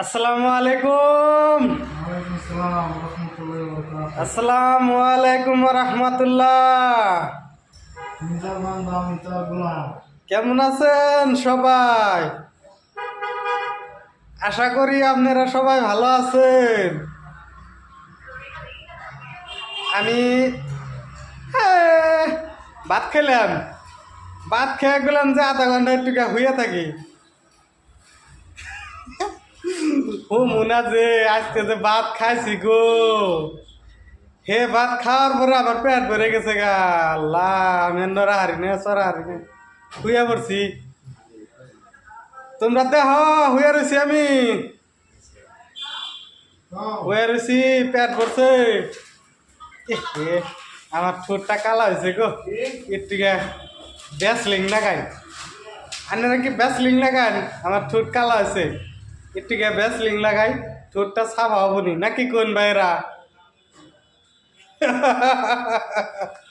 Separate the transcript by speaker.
Speaker 1: আসসালামু আলাইকুম। আসসালামু আলাইকুম রহমতুল্লাহ। কেমন আছেন সবাই? আশা করি আপনারা সবাই ভালো আছেন। আমি ভাত খেলাম। ভাত খেয়ে গেলাম যে আধা ঘন্টা একটু হইয়া থাকি। ও মুনা যে আজকে যে ভাত খাইছি গো, হে ভাত খাওয়ার পরে আমার পেট ভরে গেছে গা। আল্লাহ, আমি নড়া হারি না চড়া হারি না, শুয়ে পড়ছি। তোমরা দেহ শুয়ে রয়েছি, আমি শুয়ে রয়েছি, পেট ভরছে। আমার ঠোঁটটা কালা হয়েছে গো, একটু ব্যাসলিং লাগাই। আপনারা কি ব্যাসলিং লাগান? আমার ঠোঁট কালা হয়েছে, একটু ব্যাসলিং লাগাই, ঠোঁটটা সাফা হবনি নাকি কোন ভাইরা?